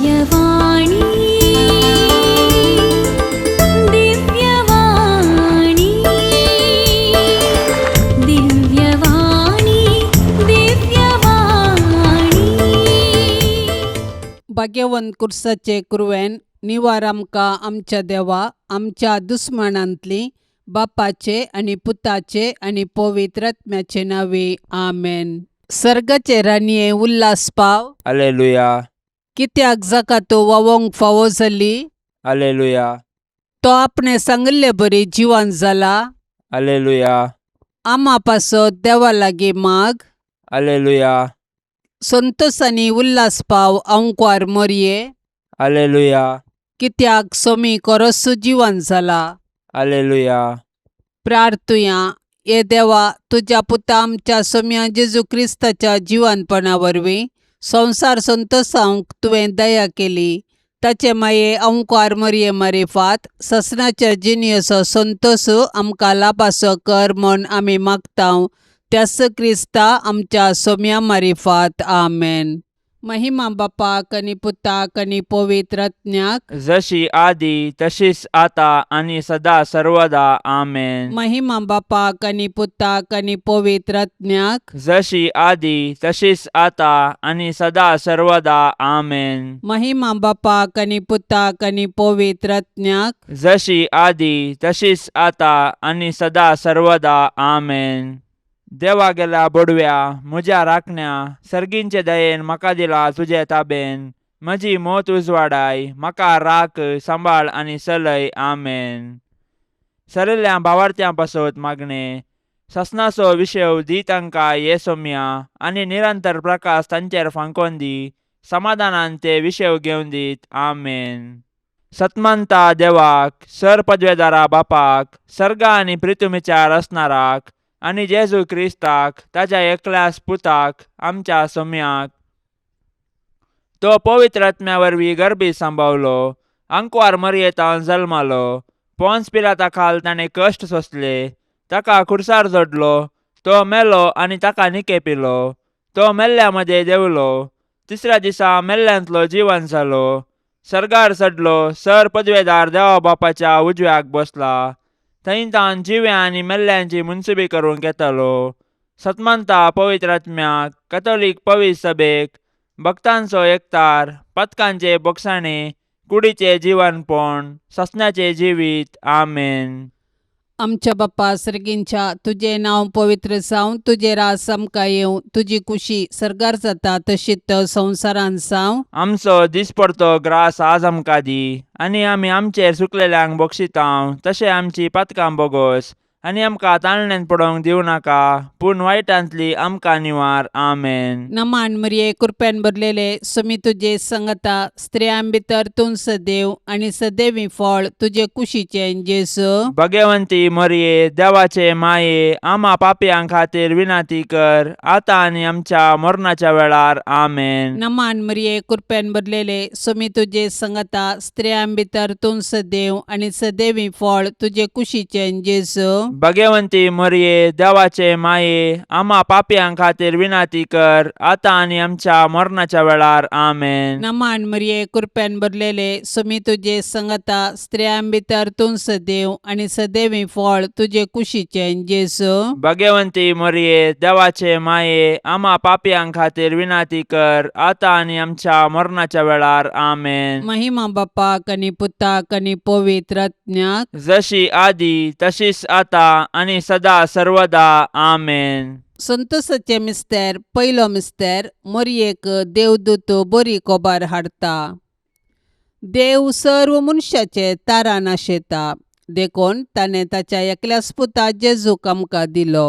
दिव्यवाणी दिव्यवाणी दिव्यवाणी दिव्यवाणी भाग्यवंत कुर्साचे कुरवेन निवार आमकां आमच्या देवा आमच्या दुस्मनांतली बापाचे आनी पुताचे आनी पवित्र आत्म्याचे नावे आमेन. सर्गाचे रानये उल्हास पाव. हालेलुया कित्याक जाका तो वावोंक फावो जाली. हालेलुया तो आपणे सांगिल्ले बरी जिवान जाला. हालेलुया आमा पासत देवा लागीं माग. हालेलुया संतोष आनी उल्हास पाव अंकवार मरये. हालेलुया कित्याक सोमी कोरोसू जिवान जाला. हालेलुया प्रार्थुया ये देवा तुझ्या पुता आमच्या सोम्या जेजू क्रिस्ताच्या जिवानपणा वरवीं संसार संतोषांक तुवें दया केली. ताचे माये अंकार मरये मारिफात ससनाच्या जिनियसो संतोष आमकां लाभासो कर म्हूण आमी मागतांव. त्यास क्रिस्ता आमच्या सोम्या मारिफात आमेन. महिमा बापाक आनी पुताक आनी पवित्र आत्म्याक जशी आदी तशीच आता आणि सदा सर्वदा आमेन. महिमा बापाक आनी पुताक आनी पवित्र आत्म्याक जशी आदी तशीच आता आणि सदा सर्वदा आमेन. महिमा बापाक आनी पुताक आनी पवित्र आत्म्याक जशी आदी तशीच आता आणि सदा सर्वदा आमेन. देवा गेला बडव्या म्हज्या राखण्या सर्गींचे दयेन म्हाका दिला तुजे ताबेन. म्हजी मोत उजवाडाय म्हाका राख सांबाळ आनी चलय आमेन. सरिल्ल्या भावार्थ्यां पासत मागणे ससनाचो विशय दी तांकां ये सोम्या आनी निरंतर प्रकाश तांचेर फांकोन दी. समाधानान ते विशय घेवन दीत आमेन. सतमंता देवाक सर पदवेदारा बापाक सर्गा आनी पृथ्वीचार असणाराक आनी जेजू क्रिस्ताक ताच्या एकल्याच पुताक आमच्या सोम्याक तो पवित्र आत्म्या वरवीं गर्भी सांबावलो. अंकवार मरयेतावन जल्मालो. पोन्स पिलाता खाल ताणें कश्ट सोंसले. ताका खुर्सार जोडलो. तो मेलो आनी ताका निकेपिलो. तो मेल्ल्या मदें देवलो. तिसऱ्या दिसा मेल्ल्यांतलो जिवन जालो. सर्गार चडलो. सर पदवेदार देवा बापाच्या उजव्याक बसला. थंय तान जिव्या आनी मेल्ल्यांची मुनसुबी करूंक येतलो. सतमंता पवित्र आत्म्याक कॅथोलीक पवित्र सभेक भक्तांचो एकतार पथकांचे बोगसाणे कुडीचे जिवनपण ससन्याचे जिवीत आमेन. आमच्या बापा सर्गींच्या तुझे नांव पवित्र जावं. तुझे रास आमकां येवं. तुजी कुशी सर्गार जाता तशीच संवसारान जावं. आमचो दिसपडतो ग्रास आज आमकां दी. आनी आमी आमचेर सुकलेल्यांक बक्षितांव तशें आमची पातकां बोगोस. आनी आमकां ताळणेन पडोवंक दिवं नाका पूण वायटांतली आमकां निवार आमेन. नमान मरये कृपेन भरलेले सोमी तुजे संगता स्त्रियां भितर तूं सदैव आनी सदैवी फळ तुजे कुशीचे जेसू. भगवंती मरये देवाचे माये आमा पापयां खातीर विनाती कर आतां आनी आमच्या मरणाच्या वेळार आमेन. नमान मरये कृपेन भरलेले सोमी तुजे संगता स्त्रियां भितर तूं सदैव आनी सदैवी फळ तुजे कुशीचे जेसू. भगवंती मरये देवाचे माये आमा पापयां खातीर विनाती कर आतां आनी आमच्या मरणाच्या वेळार आमेन. नमान मरये कृपेन भरलेले सोमी तुजे संगता स्त्रियां भितर तूं सदैव आनी सदैवी फळ तुजे कुशीचे जेसू. भगवंती मरये देवाचे माये आमा पापयां खातीर विनाती कर आतां आनी आमच्या मरणाच्या वेळार आमेन. महिमा बापाक आनी पुताक आनी पवित्र आत्म्याक जशी आदी तशीच आता आनी सदा सर्वदा आमेन. संतोषाचे मिस्तेर पयलो मिस्तेर मरयेक देवदूत बरी कोबार हाडटा. देव सर्व मनशाचे तारा नाशेता देखून ताणें ताच्या एकल्याच पुता जेजूक आमकां दिलो.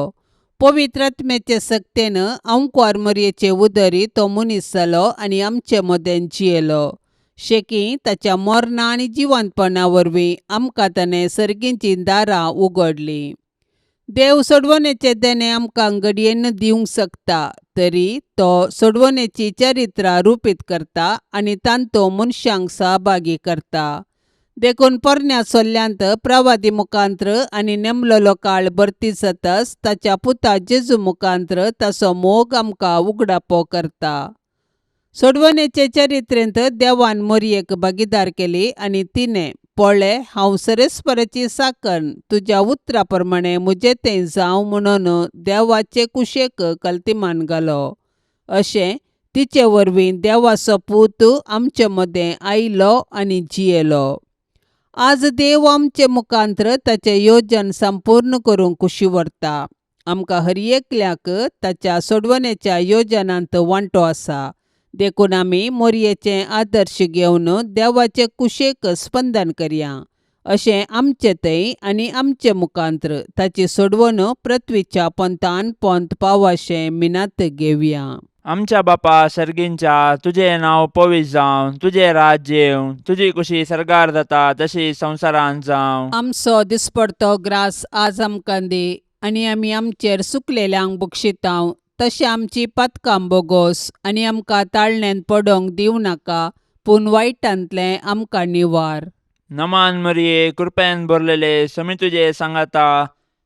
पवित्र आत्म्याचे सक्तेन अंकवार मरयेचे उदरी तो मनीस जालो आनी आमचे मदें जियेलो. शेकी ताच्या मरणा आनी जिवंतपणा वरवीं आमकां ताणें सर्गींची दारां उगडलीं. देव सोडवणेचे देणे आमकां घडयेन दिवंक शकता तरी तो सोडवणेची चरित्रां रुपीत करता आनी तांतो मनशांक सहभागी करता. देखून पोरण्या सोल्ल्यांत प्रवादी मुखांत्र आनी नेमलेलो काळ भरती जाताच ताच्या पुता जेजू मुखांत्र ताचो मोग आमकां उगडापो करता. सोडवणेचे चरित्रेंत देवान मोरयेक भागीदार केली आणि तिने पळय हांव सरेस्पराची साकण तुज्या उतरा प्रमाणे मुजे तें जावं म्हणून देवाचे कुशेक कल्तिमान घालो. अशें तिचे वरवीं देवाचो पूत आमचे मदें आयलो आनी जियेलो. आज देव आमचे मुखांतर ताचें येवजण संपूर्ण करूंक कुशी व्हरता. आमकां हर एकल्याक ताच्या सोडवणेच्या येवजणांत वांटो आसा. देखून आमी मोरयेचे आदर्श घेवन देवाचे कुशेक स्पंदन करया. अशें आमचे थंय आनी आमचे मुखांतर ताची सोडवण पृथ्वीच्या पंतान पंत पावशें मिनात घेवया. आमच्या बापा सर्गींच्या तुझे नांव पवित्र जावं, तुझे राज्य येवं, तुजी कुशी सरकार जाता तशी संवसारांत जावं. आमचो दिसपडतो ग्रास आज आमकां दी आनी आमी आमचेर सुकलेल्यांक बक्षितांव. तशें आमची पातकां बोगोस आनी आमकां ताळणेन पडोंक दिवं नाका, पूण वायटांतलें आमकां निवार. नमान मरिये कृपेन भरलेले समी तुजे सांगाता,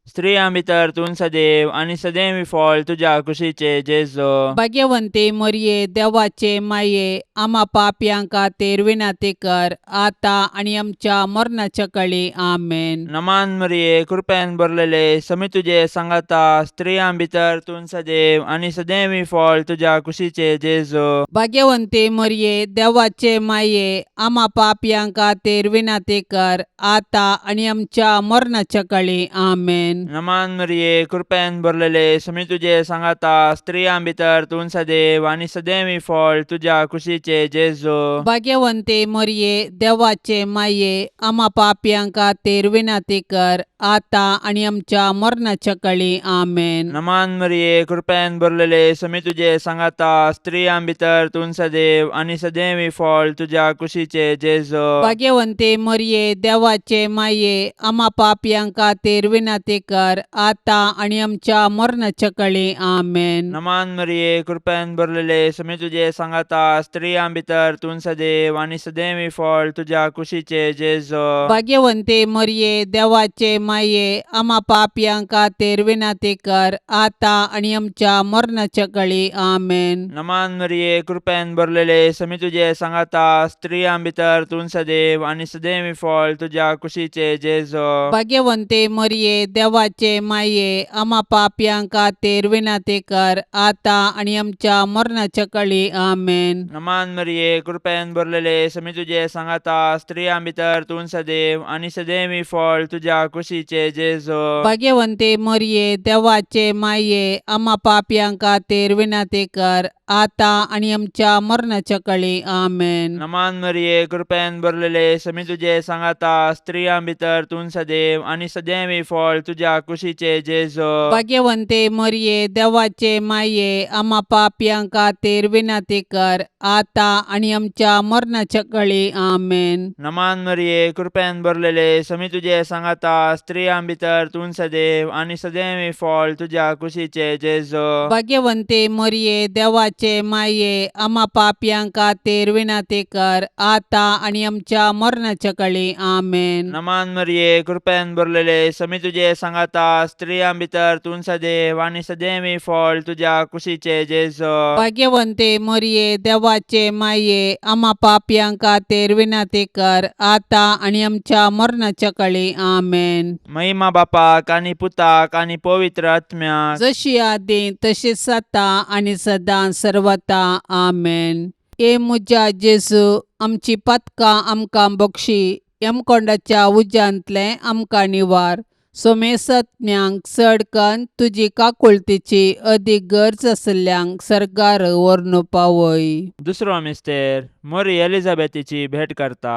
स्त्रियां भितर तूं सदैव आनी सदैवी फळ तुज्या कुशीचे जेजो. भाग्यवंते मोरये देवाचे माये, आमा पापयांक खातीर विनाती कर, आतां आनी आमच्या मरणाच्या काळी आमेन. नमान मरिये कृपेन भरलेले समी तुजे सांगाता, स्त्रियां भितर तूं सदैव आनी सदैवी फळ तुज्या कुशीचे जेजो. भाग्यवंते मोरये देवाचे माये, आमा पापयांक खातीर विनाती कर, आतां आनी आमच्या मरणाच्या काळी आमेन. नमान मरिये कृपेन भरलेले समी तुजे सांगाता, स्त्रियां भितर तूं सदैव आनी सदैवी फळ तुज्या कुशीचे जेजो. भाग्यवंते मोरये देवाचे माये, आमा पापयांक खातीर विनाती कर, आतां आनी आमच्या मरणाच्या काळी आमेन. नमान मरिये कृपेन भरलेले समी तुजे सांगाता, स्त्रियां भितर तूं सदैव आनी सदैवी फळ तुज्या कुशीचे जेजो. भाग्यवंते मोरये देवाचे माये, आमा पापयांक खातीर विनाती कर, आतां आनी आमच्या मरणाच्या काळी आमेन. नमान मरिये कृपेन भरलेले समी तुजे सांगाता, स्त्रियां भितर तूं सदैव आनी सदैवी फळ तुज्या कुशीचे जेजो. भाग्यवंते मोरये देवाचे माये, आमा पापयांक खातीर विनाती कर, आतां आनी आमच्या मरणाच्या काळी आमेन. नमान मरिये कृपेन भरलेले समी तुजे सांगाता, स्त्रियां भितर तूं सदैव आनी सदैवी फळ तुज्या कुशीचे जेजो. भाग्यवंते मोरये देवाचे माये, आमा पापयांक खातीर विनाती कर, आतां आनी आमच्या मरणाच्या काळी आमेन. नमान मरिये कृपेन भरलेले समी तुजे सांगाता, स्त्रियां भितर तूं सदैव आनी सदैवी फळ तुज्या कुशीचे जेजो. भाग्यवंते मोरये देवाचे माये, आमा पापयांक खातीर विनाती कर, आतां आनी आमच्या मरणाच्या काळी आमेन. नमान मरिये कृपेन भरलेले समी तुजे सांगाता, स्त्रियां भितर तूं सदैव आनी सदैवी फळ तुज्या कुशीचे जेजो. भाग्यवंते मोरये देवाचे माये, आमा पापयांक खातीर विनाती कर, आतां आनी आमच्या मरणाच्या काळी आमेन. नमान मरिये कृपेन भरलेले समी तुजे सांगाता, स्त्रियां भितर तूं सदैव आनी सदैवी फळ तुज्या कुशीचे जेजो. भाग्यवंते मोरये देवाचे माये, आमा पापयांक खातीर विनाती कर, आतां आनी आमच्या मरणाच्या काळी आमेन. नमान मरिये कृपेन भरलेले समी तुजे सांगाता, स्त्रियां भितर तूं सदैव आनी सदैवी फळ तुज्या कुशीचे जेजो. भाग्यवंते मोरये देवाचे माये, आमा पापयांक खातीर विनाती कर, आतां आनी आमच्या मरणाच्या काळी आमेन. महिमा बापाक आनी पुताक आनी पवित्र आत्म्याक, जशी आदी तशीच आता आनी सदां सर्वता आमेन. ए मुजा जेजू, आमची पातकां आमकां बक्षी, यमकोंडाच्या उज्यांतले आमकां निवार. सोमेसत्म्यांक चडकन तुजी काकुळतीची अदीक गरज आसल्यांक सरकार व्हरून पावय. दुसरो मिस्तेर मोरी एलिझाबेथीची भेट करता.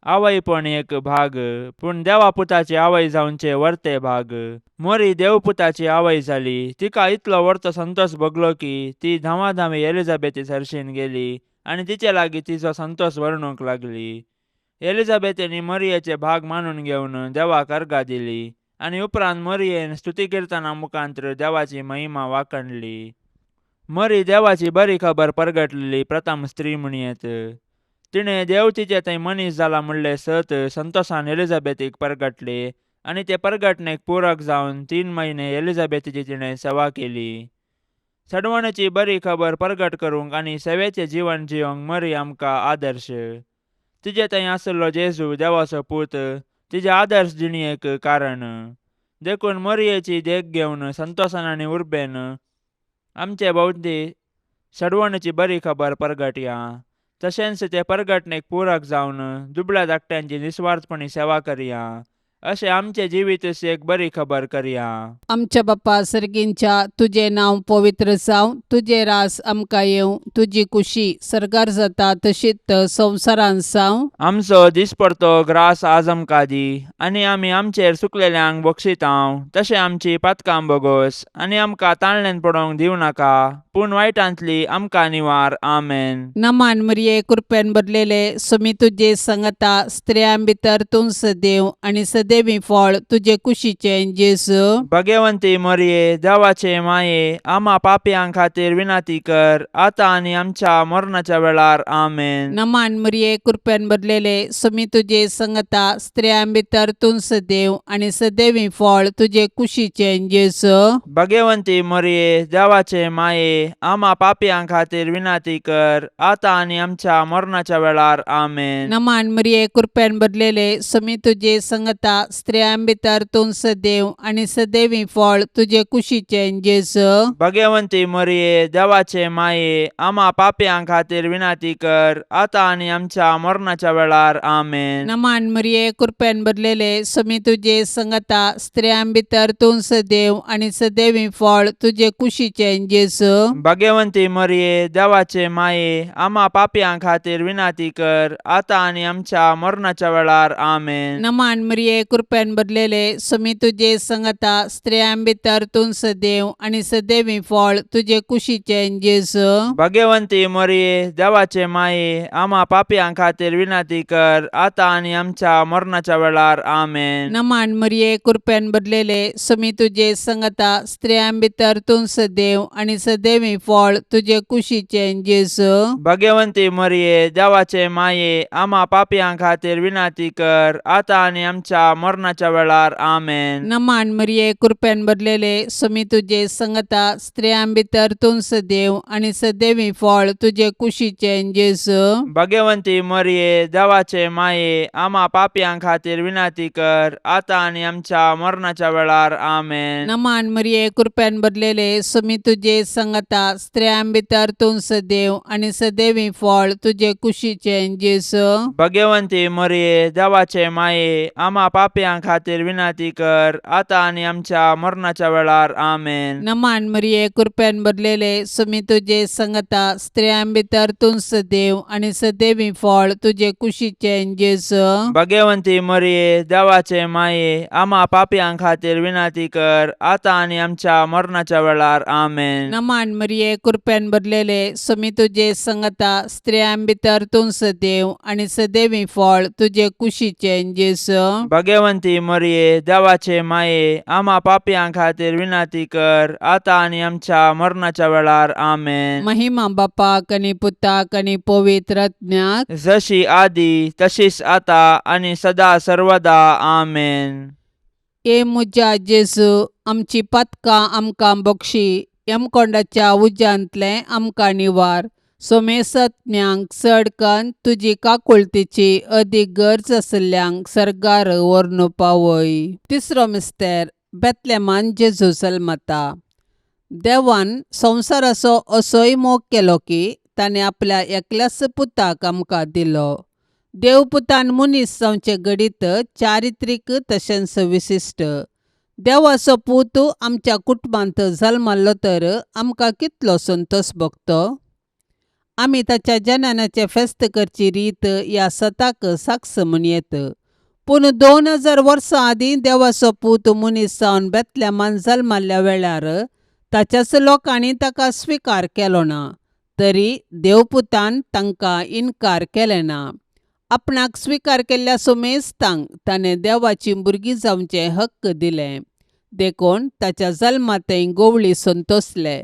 आवयपण एक भाग, पूण देवापुताची आवय जावचे वर्ते भाग. मोरी देवपुताची आवय जाली. तिका इतलो वर्तो संतोष भोगलो की ती धांवाधावी एलिझाबेथी सरशीन गेली आनी तिचे लागीं तिचो संतोष वर्णूंक लागली. एलिझाबेथीनी मोरयेचे भाग मानून घेवन देवाक अर्घा दिली आनी उपरांत मोरयेन स्तुती किर्तना मुखांतर देवाची महिमा वाखणली. मोरी देवाची बरी खबर परगटलेली प्रथम स्त्री म्हणयेत. तिणे देव तिचे थंय मनीस जाला म्हणले सत संतोषान एलिझाबेथीक परगटले आनी ते परगटणेक पूरक जावन 3 म्हयने एलिझाबेथीची तिणे सेवा केली. सडवणची बरी खबर प्रगट करूंक आनी सेवेचें जीवन जियोंक मरी आमकां आदर्श. तिजे थंय आसलो जेजू देवाचो पूत तिजे आदर्श जिणेक कारण. देखून मरयेची देख घेवन संतोशान आनी उर्बेन आमचे भोवती सडवणची बरी खबर प्रगटया. तशेंच ते प्रगटणेक पूरक जावन दुबळ्या धाकट्यांची निस्वार्थपणी सेवा करया. अशें आमचे जिवीत एक बरी खबर करया. आमच्या बाप्पा सर्गींच्या तुझे नाव पवित्र जावं, तुझे रास आमकां येवं, तुजी कुशी सरकार जाता तशीच संवसारांत जावं. आमचो दिसपडतो ग्रास आज आमकां दी, आनी आमी आमचेर चुकलेल्यांक बक्षितांव. तशें आमची पातकां बोगोस, आनी आमकां ताळणेन पडोवंक दिवं नाका, पूण वायटांतली आमकां निवार. आमेन. नमान मरिये कृपेन भरलेले सुमी तुजे सांगता स्त्रियां भितर तूं सदैव आनी सदैवी फळ तुजे कुशीचे जेजू. भगवंती मरिये देवाचे माये आम्हा पापयां खातीर विनाती कर, आता आनी आमच्या मरणाच्या वेळार. आमेन. नमान मरिये कृपेन भरलेले सुमी तुजे सांगता स्त्रियां भितर तूं सदैव आनी सदैवी फळ तुजे कुशीचे जेजू. भगवंती मरिये देवाचे माये आम्हा पापयां खातीर विनाती कर, आता आनी आमच्या मरणाच्या वेळार. आमेन. नमान मरिये कृपेन भरलेले सुमी तुजे सांगता स्त्रियां भितर तूं सदैव आनी सदैवी फळ तुजे कुशीचे जेजू. भगवंती मरिये देवाचे माये आम्हा पापयां खातीर विनाती कर, आता आनी आमच्या मरणाच्या वेळार. आमेन. नमान मरिये कृपेन भरलेले सुमी तुजे सांगता स्त्रियां भितर तूं सदैव आनी सदैवी फळ तुजे कुशीचे जेजू. भगवंती मरिये देवाचे माये आम्हा पापयां खातीर विनाती कर, आता आनी आमच्या मरणाच्या वेळार. आमेन. नमान मरिये कृपेन भरलेले सुमी तुजे सांगता स्त्रियां भितर तूं सदैव आनी सदैवी फळ तुजे कुशीचे जेजू. भगवंती मरिये देवाचे माये आम्हा पापयां खातीर विनाती कर, आता आनी आमच्या मरणाच्या वेळार. आमेन. नमान मरिये कृपेन भरलेले सुमी तुजे सांगता स्त्रियां भितर तूं सदैव आनी सदैवी फळ तुजे कुशीचे जेजू. भगवंती मरिये देवाचे माये आम्हा पापयां खातीर विनाती कर, आता आनी आमच्या मरणाच्या वेळार. आमेन. नमान मरिये कृपेन भरलेले सुमी तुजे सांगता स्त्रियां भितर तूं सदैव आनी सदैवी फळ तुजे कुशीचे जेजू. भगवंती मरिये देवाचे माये आम्हा पापयां खातीर विनाती कर, आता आनी आमच्या मरणाच्या वेळार. आमेन. नमान मरिये कृपेन भरलेले सुमी तुजे सांगता स्त्रियां भितर तूं सदैव आनी सदैवी फळ तुजे कुशीचे जेजू. भगवंती मरिये देवाचे माये आम्हा पापयां खातीर विनाती कर, आता आनी आमच्या मरणाच्या वेळार. आमेन. नमान मरिये कृपेन भरलेले सुमी तुजे सांगता स्त्रियां भितर तूं सदैव आनी सदैवी फळ तुजे कुशीचे जेजू. भगवंती मरिये देवाचे माये आम्हा पापयां खातीर विनाती कर, आता आनी आमच्या मरणाच्या वेळार. आमेन. नमान मरिये कृपेन भरलेले सुमी तुजे सांगता स्त्रियां भितर तूं सदैव आनी सदैवी फळ तुजे कुशीचे जेजू. भगवंती मरिये देवाचे माये आम्हा पापयां खातीर विनाती कर, आता आनी आमच्या मरणाच्या वेळार. आमेन. महिमा बापाक आनी पुताक आनी पवित्र आत्म्याक जशी आदी तशीच आता आनी सदा सर्वदा. आमेन. ए मुजा जेजू आमची पातकां आमकां बक्षी, यमकोंडाच्या उज्यांतले आमकां निवार. सोमेसत्म्यांक चडकन तुजी काकुळतीची अदीक गरज आसल्यांक सरकार व्हरून पावय. तिसरो मिस्तेर बेतलेमान जेजू जल्मता. देवान संवसाराचो असोय मोग केलो की ताणें आपल्या एकल्याच पुताक आमकां दिलो. देवपुतान मनीस जावचे घडीत चारित्रीक तशेंच विशिश्ट. देवाचो पूत आमच्या कुटुंबांत जल्मलो तर आमकां कितलो संतोश भोगतो. आमी ताच्या जननाचे फेस्त करची रीत ह्या सताक साक्ष म्हणयेत. पूण 2000 वर्सां आदीं देवाचो पूत मनीस जावन बेतलेमान जल्मल्ल्या वेळार ताच्याच लोकांनी ताका स्विकार केलो ना. तरी देवपुतान तांकां इन्कार केलें ना. आपणाक स्विकार केल्ल्या सोमेस्तांक ताणें देवाची भुरगीं जावचे हक्क दिले. देखून ताच्या जल्मातय गोवळी संतोसले.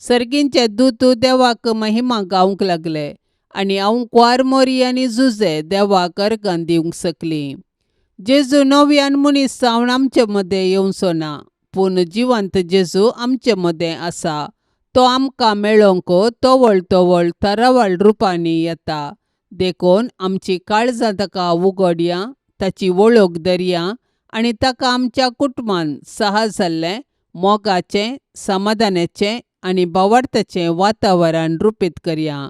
सर्गींचे दूत देवाक महिमा गावंक लागले आनी हांव क्वार मोरी आनी जुजे देवाक अर्गां दिवंक सकली. जेजू नव्यान मनीस जावन आमचे मदें येवचो ना, पूण जिवंत जेजू आमचे मदें आसा. तो आमकां मेळोंक तवळ तवळ तरावळ रुपांनी येता. देखून आमची काळजां ताका उगडया, ताची वळख धरया आनी ताका आमच्या कुटुंबान साहस जाल्लें मोगाचें, समाधानाचें आनी भावार्थाचें वातावरण रुपीत करया.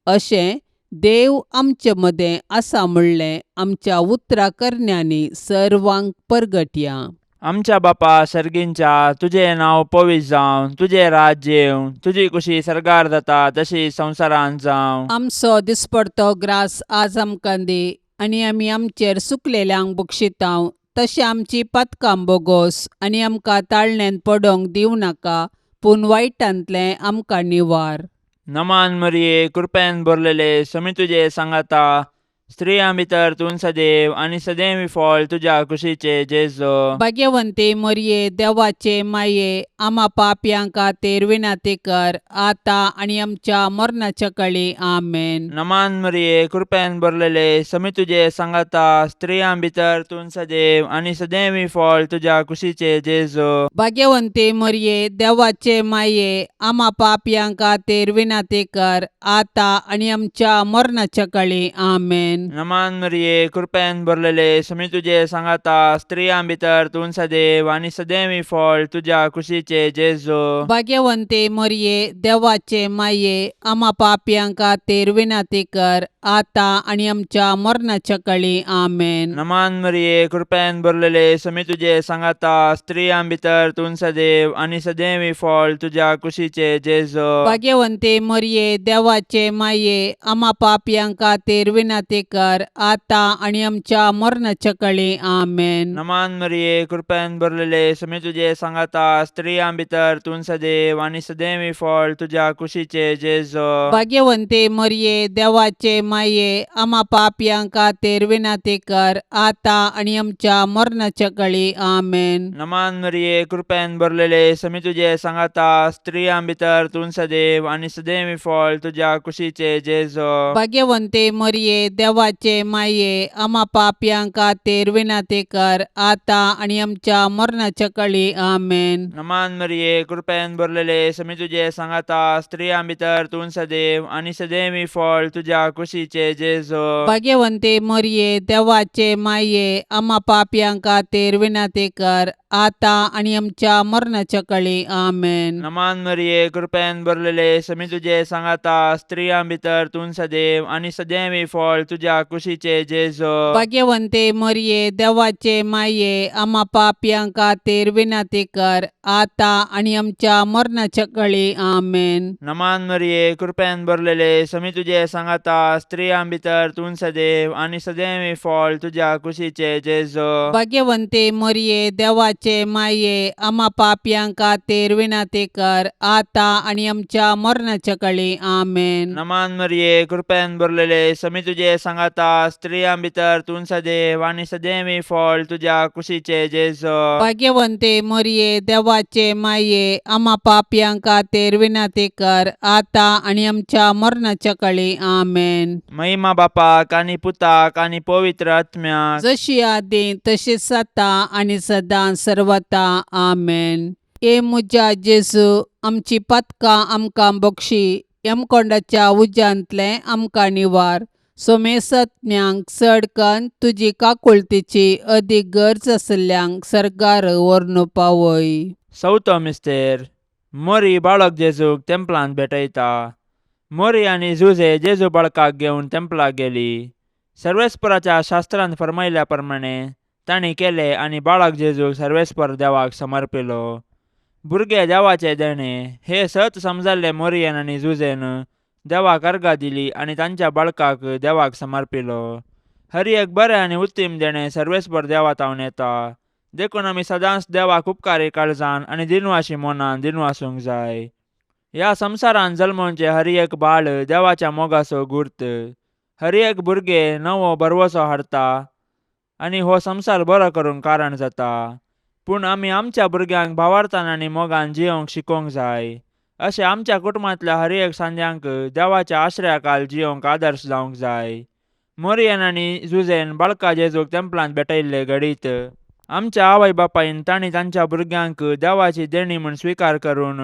अशें देव आमचे मदें आसा म्हणलें आमच्या उतराकरण्यांनी सर्वांक परगटया. आमच्या बापा सर्गींच्या, तुजें नांव पवित्र जावं, तुजें राज्य येवं, तुजी कुशी सरकार जाता तशी संवसारांत जावं. आमचो दिसपडतो ग्रास आज आमकां दी, आनी आमी आमचेर सुकलेल्यांक बक्षितांव, तशें आमची पातकां बोगोस आनी आमकां ताळण्यांत पडोंक दिवं नाका, पूण वायटांतलें आमकां निवार. नमान मरिये, कृपेन भरलेले, समी तुजे सांगाता, स्त्रियां भितर तूं सदैव आनी सदैवी फळ तुज्या कुशीचे जेजो. भाग्यवंते मरिये, देवाचे माये, आम्हा पापयांक खातीर विनाती कर, आतां आनी आमच्या मरणाच्या काळी. आमेन. नमान मरिये, कृपेन भरलेले, समी तुजे सांगाता, स्त्रियां भितर तूं सदैव आनी सदैवी फळ तुज्या कुशीचे जेजो. भाग्यवंते मरिये, देवाचे माये, आम्हा पापयांक खातीर विनाती कर, आतां आनी आमच्या मरणाच्या काळी. आमेन. नमान मरिये, कृपेन भरलेले, समी तुजे सांगाता, स्त्रियां भितर तूं सदैव आनी सदैवी फळ तुज्या कुशीचे जेजो. भाग्यवंते मरिये, देवाचे माये, आम्हा पापयांक खातीर विनाती कर, आतां आनी आमच्या मरणाच्या काळी. आमेन. नमान मरिये, कृपेन भरलेले, समी तुजे सांगाता, स्त्रियां भितर तूं सदैव आनी सदैवी फळ तुज्या कुशीचे जेजो. भाग्यवंते मरिये, देवाचे माये, आम्हा पापयांक खातीर विनाती कर, आतां आनी आमच्या मरणाच्या काळी. आमेन. नमान मरिये, कृपेन भरलेले, समी तुजे सांगाता, स्त्रियां भितर तूं सदैव आनी सदैवी फळ तुज्या कुशीचे जेजो. भाग्यवंते मरिये, देवाचे माये, आम्हा पापयांक खातीर विनाती कर, आतां आनी आमच्या मरणाच्या काळी. आमेन. नमान मरिये, कृपेन भरलेले, समी तुजे सांगाता, स्त्रियां भितर तूं सदैव आनी सदैवी फळ तुज्या कुशीचे जेजो. भाग्यवंते मरिये, देवाचे माये, आम्हा पापयांक खातीर विनाती कर, आतां आनी आमच्या मरणाच्या काळी. आमेन. नमान मरिये, कृपेन भरलेले, समी तुजे सांगाता, स्त्रियां भितर तूं सदैव आनी सदैवी फळ तुज्या कुशीचे जेजो. भाग्यवंते मरिये, देवाचे माये, आम्हा पापयांक खातीर विनाती कर, आतां आनी आमच्या मरणाच्या काळी. आमेन. नमान मरिये, कृपेन भरलेले, समी तुजे सांगाता, स्त्रियां भितर तूं सदैव आनी सदैवी फळ तुज्या कुशीचे जेजो. भाग्यवंते मरिये, देवाचे माये, आम्हा पापयांक खातीर विनाती कर, आतां आनी आमच्या मरणाच्या काळी. आमेन. नमान मरिये, कृपेन भरलेले, समी तुजे सांगाता, स्त्रियां भितर तूं सदैव आनी सदैवी फळ तुज्या कुशीचे जेजो. भाग्यवंते मरिये, देवाचे माये, आम्हा पापयांक खातीर विनाती कर, आतां आनी आमच्या मरणाच्या काळी. आमेन. नमान मरिये, कृपेन भरलेले, समी तुजे सांगाता, स्त्रियां भितर तूं सदैव आनी सदैवी फळ तुज्या कुशीचे जेजो. भाग्यवंते मरिये, देवाचे माये, आम्हा पापयांक खातीर विनाती कर, आतां आनी आमच्या मरणाच्या काळी. आमेन. महिमा बापाक आनी पुताक आनी पवित्र आत्म्याक, जशी आदी तशीच आता आनी सदां सर्वता. आमेन. ए म्हज्या जेजू, आमची पातकां आमकां बक्षी, यमकोंडाच्या उज्यांतले आमकां निवार. सोमेसत्म्यांक चड कन्न तुजी काकुळतीची अदीक गरज आसल्ल्यांक सरकार व्हरून पावय. चवथो मिस्तेर, मोरी बाळक जेजूक तेंपलांत भेटयता. मोरी आनी जुजे जेजू बाळकाक घेवन तेंपलाक गेली. सर्वेस्पराच्या शास्त्रांत फरमायल्या प्रमाणे तांणी केलें आनी बाळक जेजूक सर्वेस्पर देवाक समर्पिलो. भुरगे देवाचे देणे हे सत समजाल्ले मोरयेन आनी जुजेन देवाक अर्घा दिली आनी तांच्या बाळकाक देवाक समर्पिलो. हर एक बरें आनी उत्तीम देणे सर्वेस्पर देवा तावन येता. देखून आमी सदांच देवाक उपकारी काळजान आनी दिनवाशी मोनान दिनवासूंक जाय. ह्या संवसारांत जल्मोवचे हर एक बाळ देवाच्या मोगाचो गुर्त. हर एक भुरगे नवो बरवसो हाडटा आनी हो संवसार बरो करूंक कारण जाता. पूण आमी आमच्या भुरग्यांक भावार्थान आनी मोगान जियोंक शिकोवंक जाय. अशें आमच्या कुटुंबांतल्या हर एक सांद्यांक देवाच्या आश्रयाखाल जियोंक आदर्श जावंक जाय. मोरयेन आनी जुजेन बाळका जेजूक तेंपलांत भेटयल्ले घडीत आमच्या आवय बापायन तांणी तांच्या भुरग्यांक देवाची देणी म्हूण स्विकार करून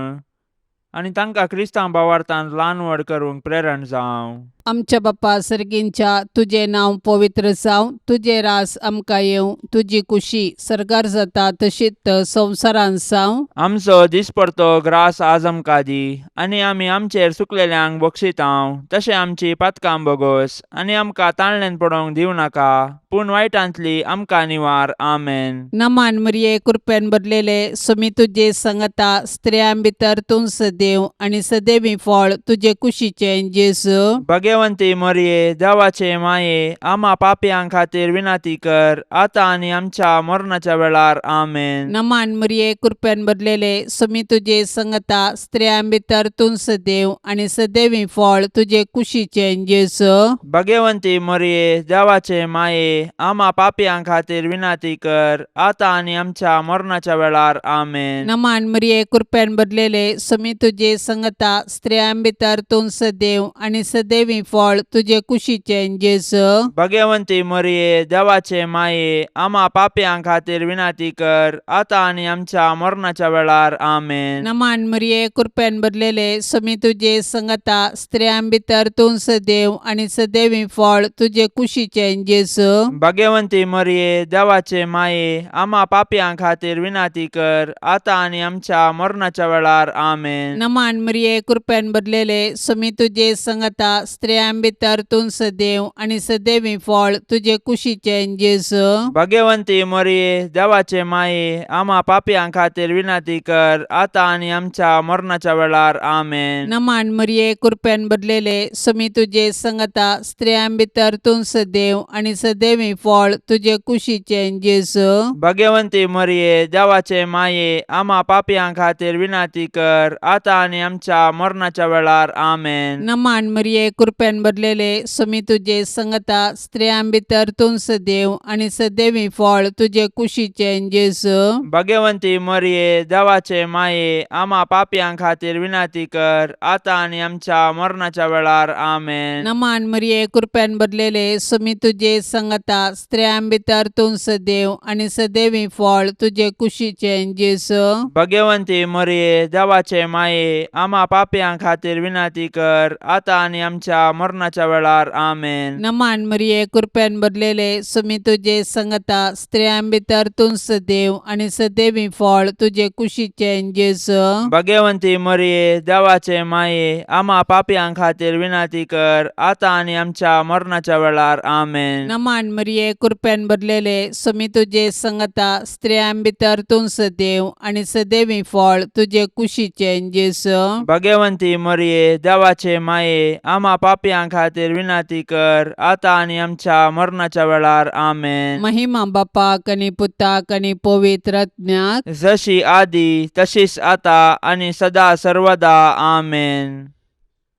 आनी तांकां क्रिस्तांव भावार्थांत ल्हान व्हड करूंक प्रेरण जावं. आमच्या बापा सर्गींच्या तुझें नांव पवित्र जावं, तुझे रास आमकां येवं, तुजी कुशी सरकार जाता तशीच संवसारांत जावं. आमचो दिसपरतो ग्रास आज आमकां दी, आनी आमी आमचेर सुकलेल्यांक बक्षितांव, तशें आमची पातकां बोगोस, आनी आमकां ताळणेन पडोवंक दिवं नाका, पूण वायटांतली आमकां निवार. आमेन. नमान मरिये कृपेन भरलेले समी तुझे संगता स्त्रियां भितर तूं सदैव आनी सदैवी फळ तुझे कुशीचें जेजू. भगवंती मरिये, देवाचे माये, आम्हा पापयां खातीर विनाती कर, आतां आनी आमच्या मरणाच्या वेळार. आमेन. नमान मरिये कृपेन भरलेले समी तुझे संगता स्त्रियां भितर तूं सदैव आनी सदैवी फळ तुझे कुशीचें जेजू. भगवंती मरिये, देवाचे माये, आम्हा पापयां खातीर विनाती कर, आतां आनी आमच्या मरणाच्या वेळार. आमेन. नमान मरिये कृपेन भरलेले समी तुझे संगता स्त्रियां भितर तूं सदैव आनी सदैवी फळ तुझे कुशीचें जेजू. भगवंती मरिये, देवाचे माये, आम्हा पापयां खातीर विनाती कर, आतां आनी आमच्या मरणाच्या वेळार. आमेन. नमान मरिये कृपेन भरलेले समी तुझे संगता स्त्रियां भितर तूं सदैव आनी सदैवी फळ तुझे कुशीचें जेजू. भगवंती मरिये, देवाचे माये, आम्हा पापयां खातीर विनाती कर, आतां आनी आमच्या मरणाच्या वेळार. आमेन. नमान मरिये कृपेन भरलेले समी तुझे संगता स्त्रियां भितर तूं सदैव आनी सदैवी फळ तुझे कुशीचें जेजू. भगवंती मरिये, देवाचे माये, आम्हा पापयां खातीर विनाती कर, आतां आनी आमच्या मरणाच्या वेळार. आमेन. नमान मरिये कृपेन भरलेले समी तुझे संगता स्त्रियां भितर तूं सदैव आनी सदैवी फळ तुझे कुशीचें जेजू. भगवंती मरिये, देवाचे माये, आम्हा पापयां खातीर विनाती कर, आतां आनी आमच्या मरणाच्या वेळार. आमेन. नमान मरिये कृपेन भरलेले समी तुझे संगता स्त्रियां भितर तूं सदैव आनी सदैवी फळ तुझे कुशीचें जेजू. भगवंती मरिये, देवाचे माये, आम्हा पापयां खातीर विनाती कर, आतां आनी आमच्या मरणाच्या वेळार. आमेन. नमान मरिये कृपेन भरलेले समी तुझे संगता स्त्रियां भितर तूं सदैव आनी सदैवी फळ तुझे कुशीचें जेजू. भगवंती मरिये, देवाचे माये, आम्हा पापयां खातीर विनाती कर, आतां आनी आमच्या मरणाच्या वेळार. आमेन. नमान मरिये कृपेन भरलेले समी तुझे संगता स्त्रियां भितर तूं सदैव आनी सदैवी फळ तुझे कुशीचें जेजू. भगवंती मरिये, देवाचे माये, आम्हा पापयां खातीर विनाती कर, आतां आनी आमच्या मरणाच्या वेळार. आमेन. नमान मरिये कृपेन भरलेले समी तुझे संगता स्त्रियां भितर तूं सदैव आनी सदैवी फळ तुझे कुशीचें जेजू. भगवंती मरिये, देवाचे माये, आम्हा पापयां खातीर विनाती कर, आतां आनी आमच्या मरणाच्या वेळार. आमेन. महिमा बापाक आनी पुताक आनी पवित्र आत्म्याक, जशी आदी तशीच आता आनी सदा सर्वदा. आमेन.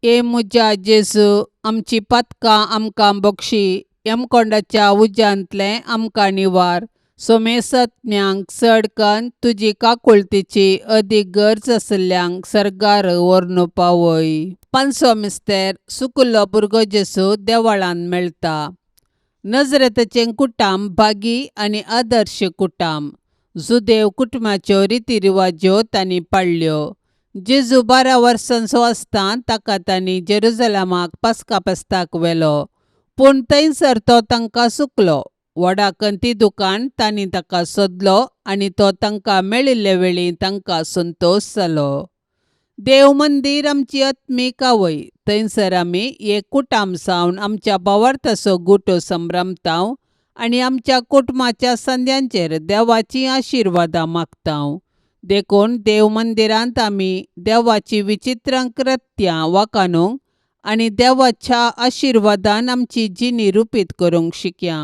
ए मुजा जेजू, आमची पातकां आमकां बक्षी, यमकोंडाच्या उज्यांतले आमकां निवार. सोमेसत्म्यांक चडकन तुजी काकुळतीची अदीक गरज आसल्यांक सरकार व्हरून पावय. पांचवो मिस्तेर सुकल्लो भुरगो जेजू देवळांत मेळटा. नजरेतचें कुटाम भागी आनी आदर्श कुटाम. जुदेव कुटुंबाच्यो रितीरिवाज्यो तांणी पाळल्यो. जेजू 12 वर्सांचो आसतना ताका तांणी जेरुजलेमाक पास्का फेस्ताक व्हेलो, पूण थंयसर तो तांकां सुकलो. व्हडा कंतिदुकान तांणी ताका सोदलो आनी तो तांकां मेळिल्ले वेळी तांकां संतोश जालो. देव मंदीर आमची आत्मीक आवय, थंयसर आमी एक कुटाम जावन आमच्या भावार्थाचो गुटो संभ्रमतांव आनी आमच्या कुटुंबाच्या संद्यांचेर देवाची आशिर्वादां मागतांव. देखून देव मंदिरांत आमी देवाची विचित्र कृत्यां वाखाणूंक आनी देवाच्या आशिर्वादान आमची जिणी रुपीत करूंक शिकया.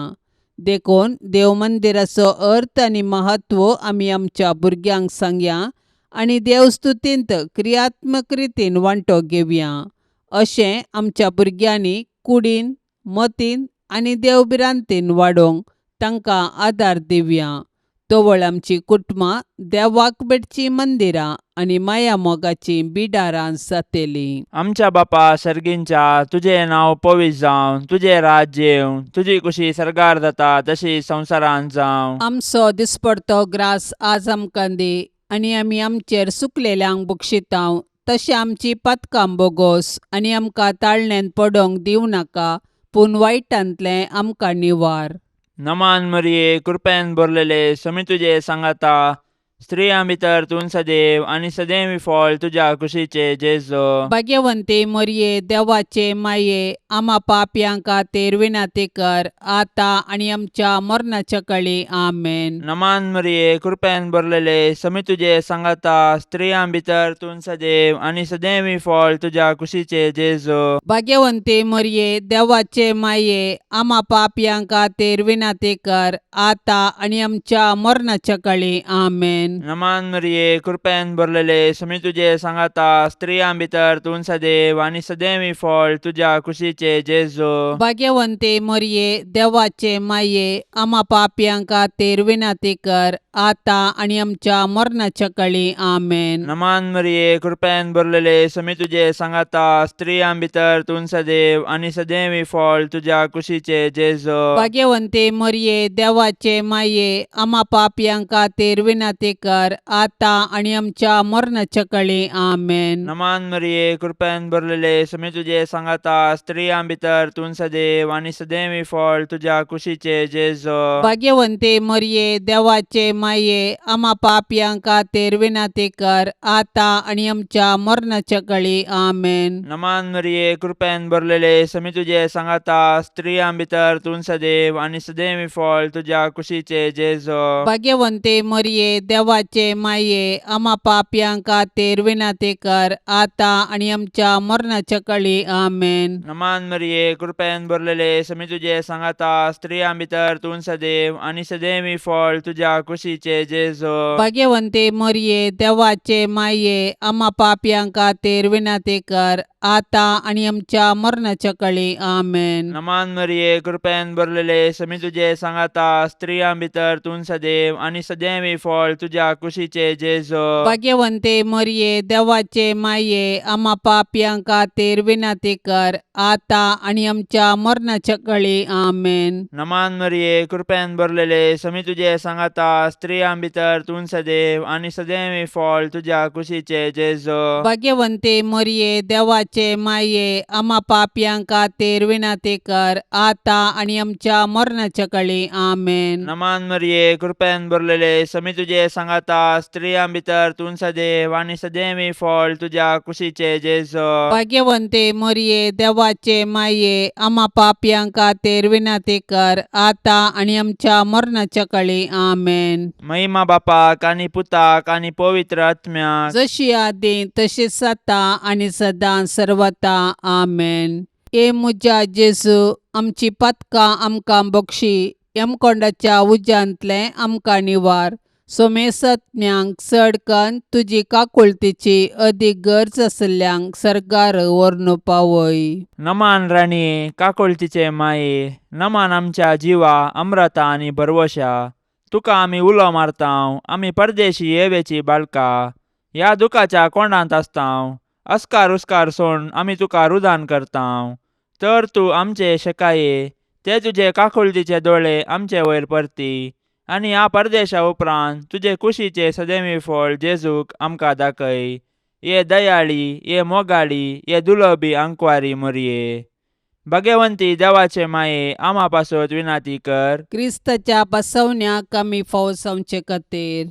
देखून देव मंदिराचो अर्थ आनी महत्व आमी आमच्या भुरग्यांक सांगया आनी देवस्तुतींत क्रियात्मक रितीन वांटो घेवया. अशें आमच्या भुरग्यांनी कुडीन, मतीन आनी देवबिरांतीन वाडोवंक तांकां आदार दिवया. तोवळ आमची कुटुंबां देवाक भेटची मंदिरां आनी माया मोगाची बिडारां जातलीं. आमच्या बापा सर्गींच्या, तुझें नांव पवित्र जावं, तुझें राज्य येवं, तुजी कुशी सरकार जाता तशी संवसारांत जावं. आमचो दिसपडतो ग्रास आज आमकां दी, आनी आमी आमचेर सुकलेल्यांक बक्षितांव, तशी आमची पथकां बोगोस आनी आमकां ताळण्यान पडोंक दिवं नाका, पूण वायटांतलें आमकां निवार. नमान मरिये, कृपेन भरलेले, समी तुजे सांगाता, स्त्रियां भितर तूं सदैव आनी सदैवी फळ तुज्या कुशीचे जेजो. भाग्यवंते मरिये, देवाचे माये, आम्हा पापयांक खातीर विनाती कर, आता आनी आमच्या मरणाच्या काळी. आमेन. नमान मरिये, कृपेन भरलेले, समी तुजे सांगाता, स्त्रियां भितर तूं सदैव आनी सदैवी फळ तुज्या कुशीचे जेजो. भाग्यवंते मरिये, देवाचे माये, आम्हा पापयांक खातीर विनाती कर, आता आनी आमच्या मरणाच्या काळी. आमेन. नमान मरिये, कृपेन भरलेले, समी तुजे सांगाता, स्त्रियां भितर तूं सदैव आनी सदैवी फळ तुज्या कुशीचे जेजो. भाग्यवंते मरिये, देवाचे माये, आम्हा पापयांक खातीर विनाती कर, आता आनी आमच्या मरणाच्या काळी. आमेन. नमान मरिये, कृपेन भरलेले, समी तुजे सांगाता, स्त्रियां भितर तूं सदैव आनी सदैवी फळ तुज्या कुशीचे जेजो. भाग्यवंते मरिये, देवाचे माये, आम्हा पापयांक खातीर विनाती कर, आता आनी आमच्या मरणाच्या काळी. आमेन. नमान मरिये, कृपेन भरलेले, समी तुजे सांगाता, स्त्रियां भितर तूं सदैव आनी सदैवी फळ तुज्या कुशीचे जेजो. भाग्यवंते मरिये, देवाचे माये, आम्हा पापयांक खातीर विनाती कर, आता आनी आमच्या मरणाच्या काळी. आमेन. नमान मरिये, कृपेन भरलेले, समी तुजे सांगाता, स्त्रियां भितर तूं सदैव आनी सदैवी फळ तुज्या कुशीचे जेजो. भाग्यवंते मरिये, देवाचे माये, आम्हा पापयांक खातीर विनाती कर, आता आनी आमच्या मरणाच्या काळी. आमेन. नमान मरिये, कृपेन भरलेले, समी तुजे सांगाता, स्त्रियां भितर तूं सदैव आनी सदैवी फळ तुज्या कुशीचे जेजो. भाग्यवंते मरिये, देवाचे माये, आम्हा पापयांक खातीर विनाती कर, आता आनी आमच्या मरणाच्या काळी. आमेन. नमान मरिये, कृपेन भरलेले, समी तुजे सांगाता, स्त्रियां भितर तूं सदैव आनी सदैवी फळ तुज्या कुशीचे जेजो. भाग्यवंते मरिये, देवाचे माये, आम्हा पापयांक खातीर विनाती कर, आता आनी आमच्या मरणाच्या काळी. आमेन. नमान मरिये, कृपेन भरलेले, समी तुजे सांगाता, स्त्रियां भितर तूं सदैव आनी सदैवी फळ तुज्या कुशीचे जेजो. भाग्यवंते मरिये, देवाचे माये, आम्हा पापयांक खातीर विनाती कर, आता आनी आमच्या मरणाच्या काळी. आमेन. नमान मरिये, कृपेन भरलेले, समी तुजे सांगाता, स्त्रियां भितर तूं सदैव आनी सदैवी फळ तुज्या कुशीचे जेजो. भाग्यवंते मरिये, देवाचे माये, आम्हा पापयांक खातीर विनाती कर, आता आनी आमच्या मरणाच्या काळी. आमेन. महिमा बापाक आनी पुताक आनी पवित्र आत्म्याक, जशी आदी तशीच आता आनी सदां सर्वता. आमेन. ए मुजा जेजू, आमची पथकां आमकां बक्षी, यमकोंडाच्या उज्यांतले आमकां निवार. सोमेसत्म्यांक चड कन्न तुजी काकुळतीची अदीक गरज आसल्यांक सरकार व्हरून पावय. नमान राणये, काकुळतीचे माये, नमान आमच्या जिवा, अमृता आनी भरवशा. तुका आमी उलो मारतांव, आमी परदेशी येवेची बाळकां, ह्या दुखाच्या कोंडांत आसतांव. अस्कार उस्कार सोडून आमी तुका रुदान करतांव. तर तूं आमचे शेकाये, ते तुजे काकुळतीचे दोळे आमचे वयर परती, आनी ह्या परदेशा उपरांत तुजे कुशीचे सदैवी फळ जेजूक आमकां दाखय. ये दयाळी, ये मोगाळी, ये दुलोबी आंकवारी मरिये. भाग्यवंती देवाचे माये, आम्हा पासत विनाती कर. क्रिस्ताच्या बसवण्याक आमी फावो जावचे खातीर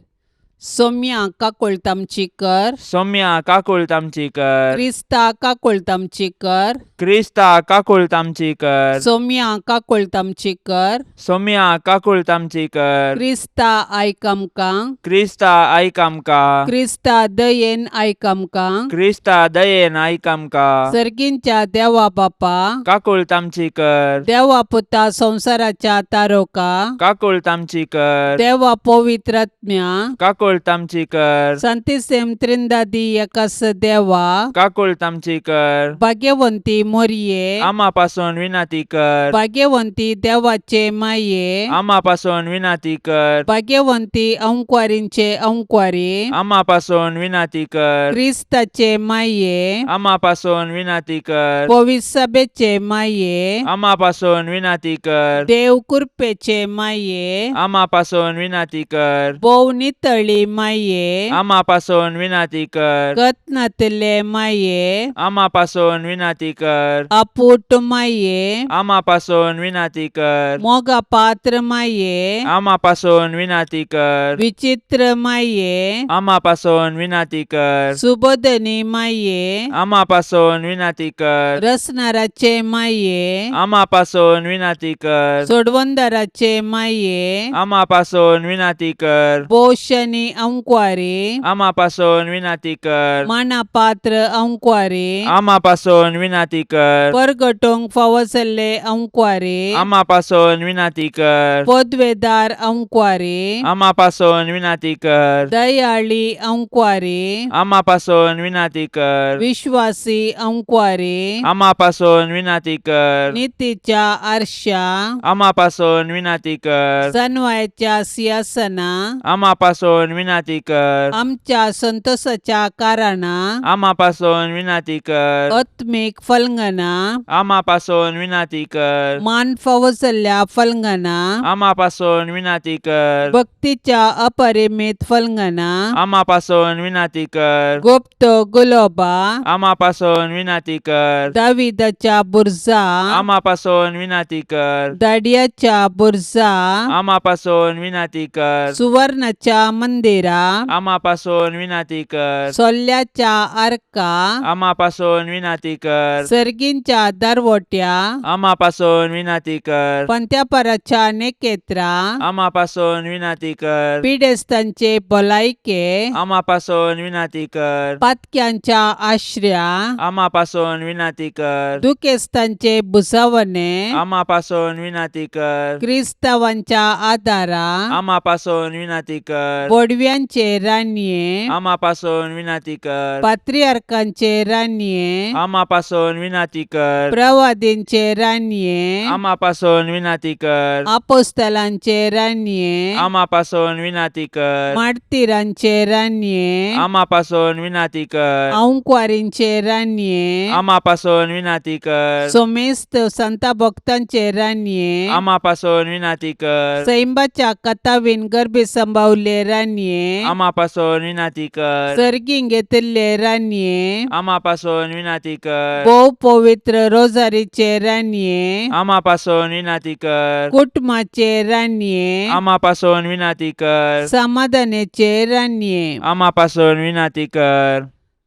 सौम्या काकुळतामची कर. सौम्या काकुळतामची कर. क्रिस्ता काकुळतामची कर. क्रिस्ता काकुळतामची कर. सौम्या काकुळतामची कर. सौम्या काकुळतामची कर. क्रिस्ता आयक आमकां. क्रिस्ता आयक आमकां. क्रिस्ता दयेन आयक आमकां. क्रिस्ता दयेन आयक आमकां. सर्गींच्या देवा बापा, काकुळतामची कर. देवा पुता संसाराच्या तारोका, काकुळतामची कर. देवा पवित्र आत्म्या, काकुळतामची कर. संतिसेम त्रिंदादी एकास देवा, काकुळतामची कर. भाग्यवंती मोरये, आम्हा पासून विनाती कर. भाग्यवंती देवाचे माये, आम्हा पासून विनाती कर. भाग्यवंती अंकवारींचे अंकवारी, आम्हा पासून विनाती कर. क्रिस्ताचे माये, आम्हा पासून विनाती कर. पवित्र सभेचे माये, आम्हा पासून विनाती कर. देव कृपेचे माये, आम्हा पासून विनाती कर. बोव नितळी आली माये आम्हा पासून विनाती कर. कत्नातले माये आम्हा पासून विनाती कर. अपूट माये आम्हा पासून विनाती कर. मोगा पात्र माये आम्हा पासून विनाती कर. विचित्र माये आम्हा पासून विनाती कर. सुबोधनी माये आम्हा पासून विनाती कर. रसनाराचे माये आम्हा पासून विनाती कर. सोडवंदाराचे माये आम्हा पासून विनाती कर. पोषणी अंक्वारे आम्हा पासून विनाती कर. मानापात्र अंक्वारे आम्हा पासून विनाती कर. परगटोंग फावसले अंक्वारे आम्हा पासून विनाती कर. पदवेदार अंक्वारे आम्हा पासून विनाती कर. दयाळी अंक्वारे आम्हा पासून विनाती कर. विश्वासी अंक्वारे आम्हा पासून विनाती कर. नीतीच्या आरशा आम्हा पासून विनाती कर. सन्वयाच्या सिंहासना आम्हा पासून विनाती कर. आमच्या संतोषाच्या कारणा आम्हा पासून विनाती कर. आत्मिक फलंगना आम्हा पासून विनाती कर. मान फावसल्या फलंगना आम्हा पासून विनाती कर. भक्तीच्या अपरिमित फलंगना आम्हा पासून विनाती कर. गुप्त गुलोबा आम्हा पासून विनाती कर. दाविदाच्या बुरजा आम्हा पासून विनाती कर. दाडियाच्या बुरजा आम्हा पासून विनाती कर. सुवर्णाच्या मंदिरा आम्हा पासून विनाती कर. सोल्याच्या आर्का आम्हा पासून विनाती कर. सर्गींच्या दरवट्या आम्हा पासून विनाती कर. पंत्यापराच्या नेकेत्रा आम्हा पासून विनाती कर. पिडेस्तांचे भलायके आम्हा पासून विनाती कर. पातक्यांच्या आश्रया आम्हा पासून विनाती कर. दुखेस्तांचे बुसावणे आम्हा पासून विनाती कर. क्रिस्तावांच्या आदारा आम्हा पासून विनाती कर. बोडव्यांचे रान्ये आम्हा पासून विनाती कर. पात्रियार्कांचे रान्ये आम्हा पासून विनाती कर. प्रवादींचे रान्ये आम्हा पासून विनाती कर. आपोस्तलांचे रान्ये आम्हा पासून विनाती कर. मार्तिरांचे रान्ये आम्हा पासून विनाती कर. अंक्वारींचे रान्ये आम्हा पासून विनाती कर. सोमेस्त संता भक्तांचे रान्ये आम्हा पासून विनाती कर. सैंबाच्या कथावीन गर्भे संभावले रान्ये आम्हा पासून विनाती कर. सर्गीं घेतले रान्ये आम्हा पासून विनाती कर. बहु पवित्र रोजारीचे रान्ये आम्हा पासून विनाती कर. कुटुंबाचे रान्ये आम्हा पासून विनाती कर. समाधानाचे रान्ये आम्हा पासून विनाती कर.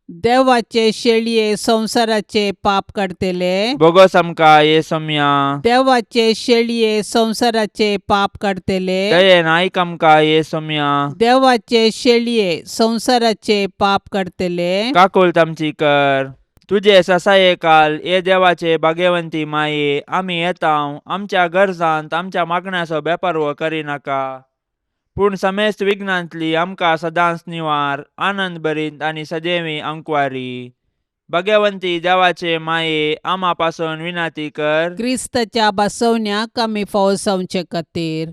देवाचे शेळये संसाराचे पाप काढतेले बोगस आमका येसम्या. देवाचे शेळये संसाराचे पाप काढतेले दयेन ऐक आमका येसम्या. देवाचे शेळये संसाराचे पाप काढतेले काकुल तामची कर. तुझे ससाये काल ये देवाचे भाग्यवंती माये आम्ही येताव. आमच्या गरजांत आमच्या मागण्याचो बेपर्व करी नाका. पूण समेस्त विघ्नांतली आमकां सदांच निवार आनंद भरीत आनी सदैवी अंकवारी. भाग्यवंती देवाचे माये आम्हा पासून विनाती कर. क्रिस्ताच्या बसवण्याक आमी फावसावचे खातीर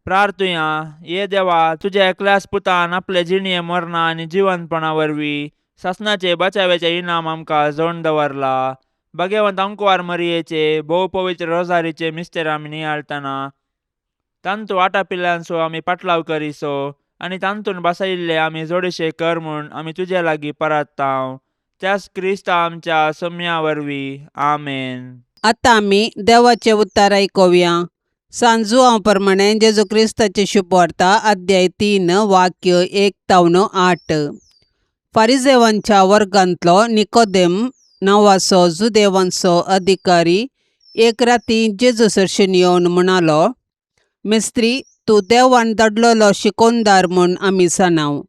प्रार्थुया. ये देवा तुझ्या एकल्याच पुतान आपले जिणये मरणा आनी जिवंतपणा वरवीं सासनाचे बचावेचे इनाम आमकां जोडून दवरला. भाग्यवंत अंकवार मरियेचे भोव पवित्र रोजारीचे मिस्तेर आमी नियाळतना तांतू आटा पिल्ल्यांचो आमी पाटलाव करिसो आनी तांतून बसयिल्ले आमी जोडशे कर म्हूण आमी तुजे लागीं परताव. त्याच क्रिस्ता आमच्या सम्या वरवीं. आमेन. आतां आमी देवाचे उतार आयकुया. सांजू हांव प्रमाणे जेजू क्रिस्ताचे शुभ वार्ता अध्याय 3 वाक्य 1-8. फारिजेवांच्या वर्गांतलो निकोदेम नांवाचो जुदेवांचो अधिकारी एक राती जेजू सरशीन येवन म्हणालो, मेस्त्री, तूं देवान धाडलोलो शिकोवनदार म्हूण आमी जाणाव.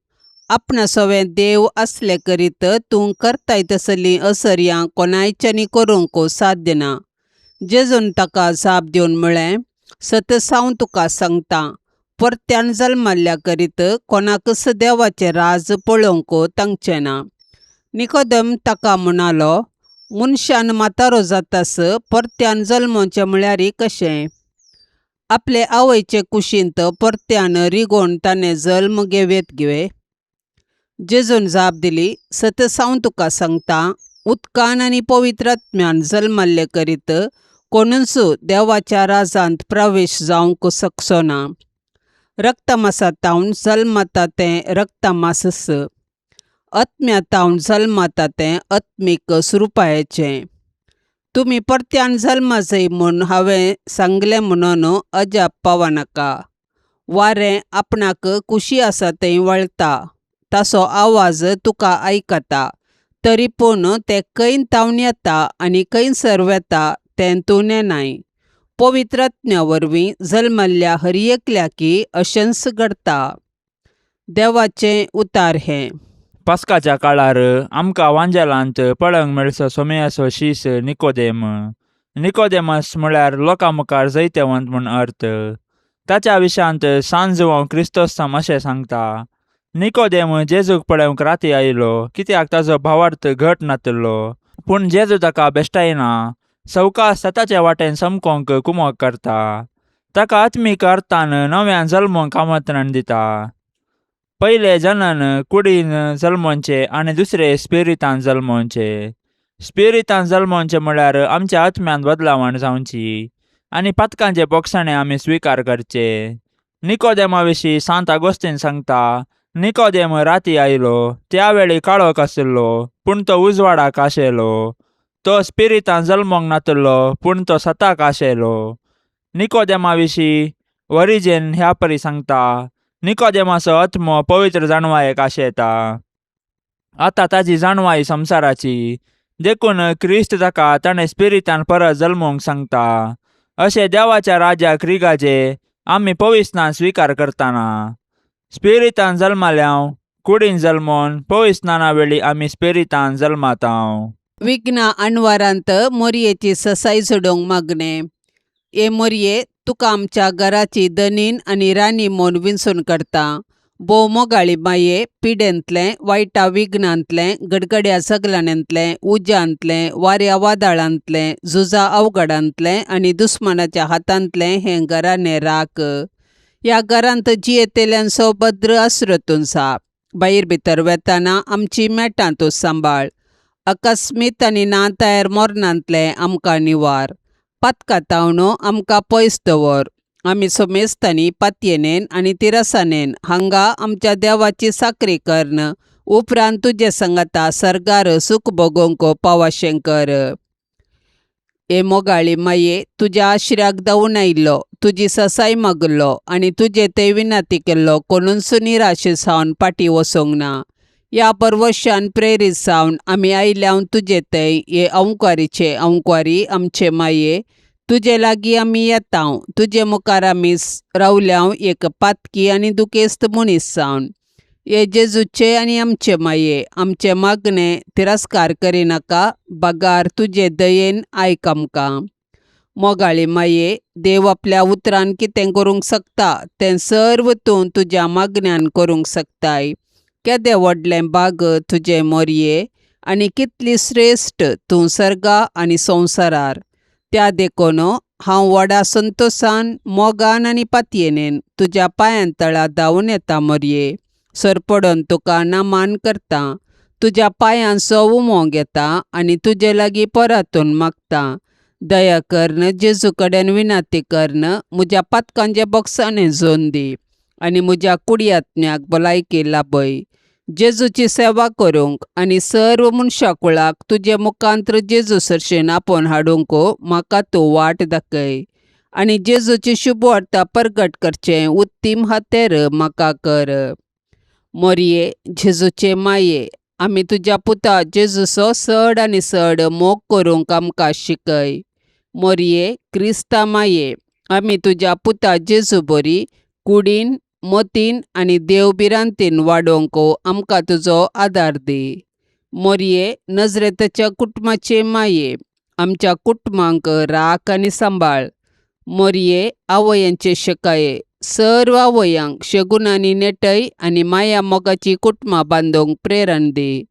आपणा सवें देव असले करीत तूं करताय तसलीं असर्यां कोणायच्यांनी करूंक साध्य ना. जेजून ताका जाप दिवन म्हळें, सतत हांव तुका सांगतां, परत्यान जल्माल्या करीत कोणाकच देवाचें राज पळोवंक तांचें ना. निकोदेम ताका म्हणालो, मनशान म्हातारो जातास परत्यान जल्मोवचें म्हळ्यार कशें? आपले आवयचे कुशींत परत्यान रिगोवन ताणें जल्म घेवेत गे. जेजून जाप दिली, सतत हांव तुका सांगतां, उदकान आनी पवित्र आत्म्यान जल्माल्ले करीत कोणूच देवाच्या राजांत प्रवेश जावंक शकचो ना. रक्तमासातावन जल्मता तें रक्तमासस, आत्म्यातावन जल्मता तें आत्मीक स्वरुपायेचें. तुमी परत्यान जल्मा जाय म्हूण हांवें सांगलें म्हणून अजाप पावनाका. वारें आपणाक कुशी आसा थंय वळटा, ताचो आवाज तुका आयकता, तरी पूण तें खंय तावन येता आनी खंयसर वेता तें तूं नेनाय. पवित्र आत्म्या वरवीं जल्मल्ल्या हर एकल्याकी अशेंच घडटा. देवाचें उतार हें. पास्काच्या काळार आमकां वांजेलांत पळोवंक मेळचो सोमयाचो शीस निकोदेम. निकोदेमस म्हळ्यार लोकां मुखार जैतवंत म्हूण अर्थ. ताच्या विशांत सांज वो क्रिस्तोस्ताम अशें सांगता. निकोदेम जेजूक पळोवंक राती आयलो, कित्याक ताचो भावार्थ घट नातलो. पूण जेजू ताका बेश्टायना, सवकास ताचे वाटेन समकोंक कुमक करता. ताका आत्मीक अर्थान नव्यान जल्मोंक आमंत्रण दिता. पयले जनन कुडीन जल्मोवचे आनी दुसरे स्पिरितान जल्मोवचे. स्पिरितान जल्मोवचे म्हळ्यार आमच्या आत्म्यान बदलावण जावची आनी पातकांचे बोगसाणे आमी स्विकार करचे. निकोदेमा विशीं सांत आगोस्तीन सांगता, निकोदेम राती आयलो, त्या वेळी काळोख आशिल्लो, पूण तो उजवाडाक आशेलो. तो स्पिरितान जल्मोंक नातलो, पूण तो सताक आशेलो. निकोदेमा विशीं ओरिजेन ह्या परी सांगता, निकोदेमाचो आत्मो पवित्र जाणवायेक आशेता. आतां ताची जाणवाई संवसाराची, देखून क्रिस्त ताका ताणें स्पिरितान परत जल्मोवंक सांगता. अशें देवाच्या राज्याक रिगाचे आमी पविस्तान स्विकार करतना. स्पिरितान जल्माल्यांव कुडीन जल्मोवन पविस्ताना वेळी आमी स्पिरितान जल्मातांव. विघ्ना आनवारांत मोरयेची ससाई जोडोवंक मागणें. ए मोरये, तुका आमच्या घराची दनीन आनी राणी म्हूण विंचून करता. भोव मोगाळी माये, पिडेंतलें, वायटा विघ्नांतलें, गडगड्या झगलाण्यांतलें, उज्यांतलें, वाऱ्या वादळांतलें, झुजा अवघडांतलें आनी दुस्मनाच्या हातांतलें हें घराणें राख. ह्या घरांत जियेतेल्यांचो भद्र आसरो तूं जा. भायर भितर वेताना आमची मेटां तूं सांबाळ. अकस्मीत आनी ना तयार मोरणांतलें आमकां निवार. पातकातावणो आमकां पयस दवर. आमी सोमेस्तांनी पातयेनेन आनी तिरसानेन हांगा आमच्या देवाची साकरी करन, उपरांत तुजे सांगाता सर्गार सूख भोगोवंक पावाशें कर. ए मोगाळी माये, तुज्या आश्र्याक धांवून आयिल्लो, तुजी ससाय मागलो आनी तुजे ते विनाती केल्लो कोणूच निराश जावन फाटीं वचोंक ना. ह्या परवशान प्रेरीत जावन आमी आयल्याव तुजे थंय. हे अंवकारीचे अंवकारी आमचे माये, तुजे लागीं आमी येतांव. तुजे मुखार आमी रावल्याव एक पातकी आनी दुखेस्त मनीस जावन. हे जेजूचे आनी आमचे माये, आमचे मागणें तिरस्कार करिनाका. बागार तुजे दयेन आयक आमकां. मोगाळी माये, देव आपल्या उतरान कितें करूंक शकता तें सर्व तूं तुज्या मागण्यान करूंक शकताय. केदें व्हडलें बाग तुजे मोरये, आनी कितली श्रेश्ठ तूं सर्गा आनी संवसारार. त्या देखून हांव व्हडा संतोशान, मोगान आनी पातयेनेन तुज्या पांयां तळा धांवून येता मोरये. सरपडोन तुका नामान करता. तुज्या पांयांचो उमो घेता आनी तुजे लागीं परतून मागता. दया करन, जेजू कडेन विनाती करन, म्हज्या पातकांचे बोगसाणें जोन दी आनी म्हज्या कुडयात्म्याक भलायकी लाभय. जेजूची सेवा करूंक आनी सर्व मनशा कुळाक तुजे मुखांत्र जेजू सरशेन आपोवन हाडूंक म्हाका तूं वाट दाखय. आनी जेजूची शुभ वार्ता परगट करचें उत्तीम हातेर म्हाका कर. मोरये, जेजूचे माये, आमी तुज्या पुता जेजूचो चड आनी चड मोग करूंक आमकां शिकय. मोरये, क्रिस्ता माये, आमी तुज्या पुता जेजू बरी कुडीन, मतीन आनी देवबिरांतीन वाडोवंक आमकां तुजो आदार दी. मोरये, नजरेताच्या कुटुंबाचे माये, आमच्या कुटुंबांक राख आनी सांबाळ. मोरये, आवयांचे शेकाये, सर्व आवयांक शेगुणांनी नेटय आनी माया मोगाची कुटुंबां बांदूंक प्रेरण दी.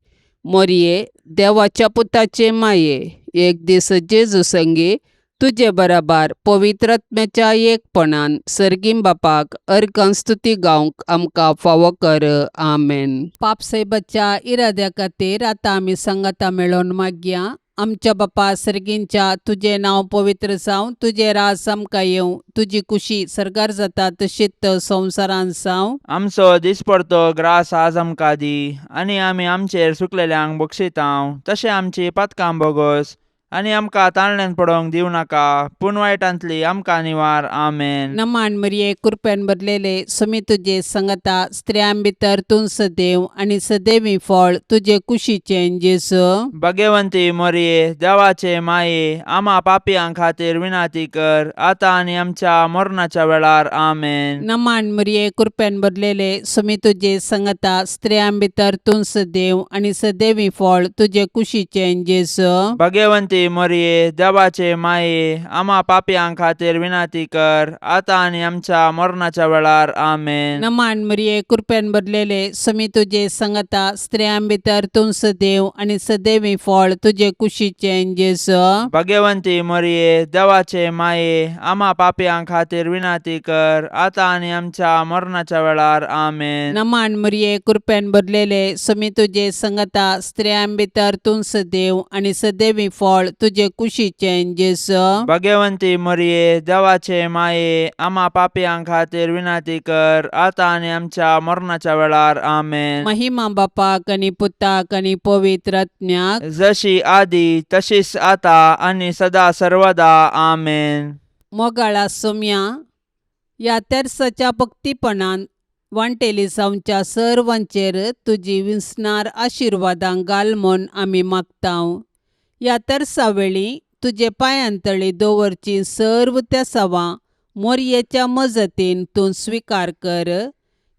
मोरये, देवाच्या पुताचे माये, एक दीस जेजू संगी तुजे बराबर पवित्र आत्म्याच्या एकपणान सर्गीम बापाक अर्गां स्तुती गावंक आमकां फावो कर. आमेन. पाप सैबाच्या इराद्या खातीर आतां आमी सांगाता मेळोन मागया. आमच्या बापा सर्गींच्या तुझे नाव पवित्र जावं, तुझे राज आमकां येवं, तुजी कुशी सरकार जाता तशीच संवसारान जावं. आमचो दिसपडतो ग्रास आज आमकां दी, आनी आमी आमचेर सुकलेल्यांक बक्षितांव, तशें आमची पातकां बोगोस, आनी आमकां ताळण्यान पडोवंक दिवं नाका, पूण वायटांतली आमकां निवार. आमेन. नमान मरिये कृपेन भरलेले समी तुजे संगता स्त्रियां भितर तूं सदैव आनी सदैवी फळ तुजे कुशीचें जेजू. भाग्यवंती मोरये, देवाचे माये, आमा पापयां खातीर विनाती कर, आतां आनी आमच्या मरणाच्या वेळार. आमेन. नमान मरिये कृपेन भरलेले समी तुजे संगता स्त्रियां भितर तूं सदैव आनी सदैवी फळ तुजे कुशीचें जेजू. भाग्यवंती मोरये, देवाचे माये, आमा पापयां खातीर विनाती कर, आतां आनी आमच्या मरणाच्या वेळार. आमेन. नमान मरिये कृपेन भरलेले समी तुजे संगता स्त्रियां भितर तूं सदैव आनी सदैवी फळ तुजे कुशीचें जेजू. भाग्यवंती मोरये, देवाचे माये, आमा पापयां खातीर विनाती कर, आतां आनी आमच्या मरणाच्या वेळार. आमेन. नमान मरिये कृपेन भरलेले समी तुजे संगता स्त्रियां भितर तूं सदैव आनी सदैवी फळ तुजे कुशीचें जेजू. भाग्यवंती मोरये, देवाचे माये, आमा पापयां खातीर विनाती कर, आतां आनी आमच्या मरणाच्या वेळार. आमेन. महिमा बापाक आनी पुताक आनी पवित्र आत्म्याक, जशी आदी तशीच आता आनी सदा सर्वदा. आमेन. मोगाळा सोम्या, ह्या तेर्साच्या भक्तीपणान वांटेली जावच्या सर्वांचेर तुजी विस्नार आशिर्वादां घाल म्हूण आमी मागतांव. ह्या तेर्सा वेळी तुजे पांयांतळी दवरची सर्व त्या सवां मोरयेच्या मजतीन तूं स्विकार कर.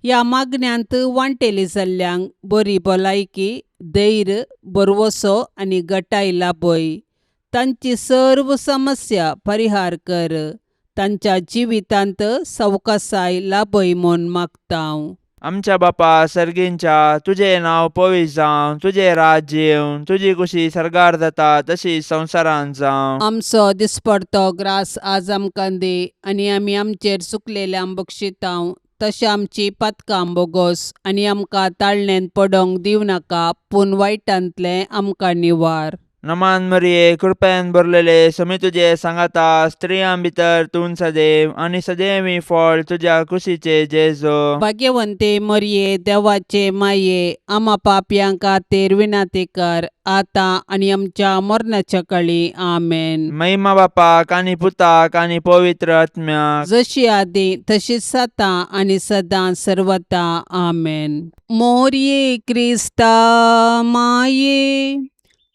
ह्या मागण्यांत वांटेली जाल्ल्यांक बरी भलायकी, धैर्य, बरवसो आनी घटाय लाभय. तांची सर्व समस्या परिहार कर. तांच्या जिवितांत सवकासाय लाभय म्हूण मागतांव. आमच्या बापा सर्गींच्या तुझे नाव पवित्र जावं, तुझे राज्य येवं, तुजी कुशी सरकार जाता तशी संवसारान जावं. आमचो दिसपडतो ग्रास आज आमकां दे, आनी आमी आमचेर चुकलेल्यांक बक्षितांव, तशें आमची पातकां बोगोस, आनी आमकां ताळण्यान पडोवंक दिवं नाका, पूण वायटांतले आमकां निवार. नमान मरिये, कृपेन भरलेले समी तुजे सांगाता स्त्रियां भितर तूं सदैव आनी सदैवी फळ तुज्या कुशीचे जेजू. भाग्यवंते मरिये, देवाचे माये, आमा पापयां खातीर विनाती कर, आतां आनी आमच्या मरणाच्या काळी. आमेन. महिमा बापाक आनी पुताक आनी पवित्र आत्म्याक, जशी आदी तशीच आता आनी सदां सर्वता. आमेन. मोरये क्रिस्ता माये,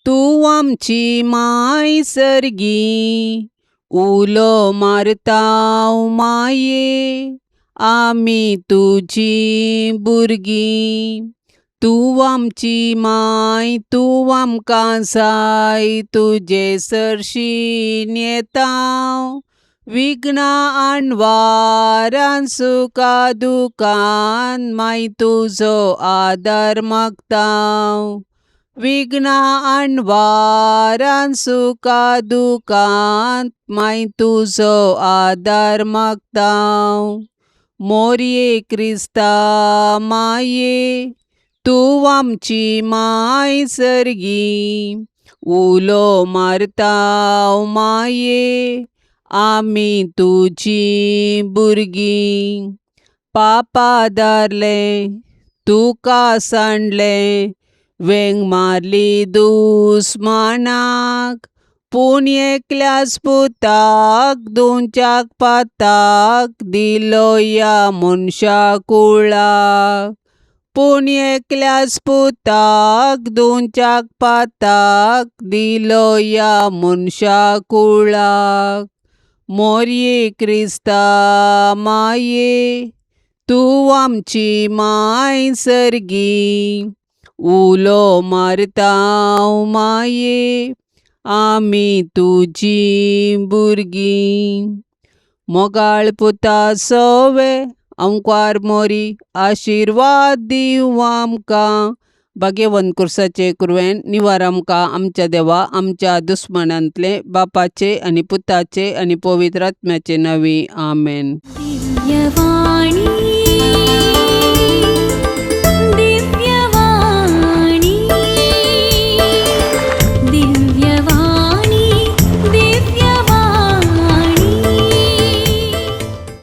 तू आमची माय सर्गी, उलो मारताव माये, आमी तुजी भुरगी. तू आमची माय, तू आमकां जाय, तुजे सरशीन येताव, विघ्नां आडवारान सुखा दुखान माय तुजो आदार मागताव. विघ्नां आडवारान सुखा दुखान माय तुजो आदार मागताव. मोरये क्रिस्ता माये, तू आमची माय सर्गी, उलो मारताव माये, आमी तुजी भुरगी. पापा दारले तुका सांडले, वेंग मारली दुस्मानाक, पूण एकल्याच पुताक दोनच्याक पाताक दिलो या मनशा कुळाक. पूण एकल्याच पुताक दोनच्याक पाताक दिलो या मनशा कुळाक. मोरये क्रिस्ता माये, तू आमची माय सर्गी, उलो मारताव माये, आमी तुजी भुरगी. मोगाळ पुता सोवे ओंकार मोरी, आशिर्वाद दिव आमकां. भाग्यवंत कुर्साचे कुरवेन निवार आमकां आमच्या देवा, आमच्या दुस्मनांतले, बापाचे आनी पुताचे आनी पवित्र आत्म्याचे नांवी. आमेन. दिव्यवाणी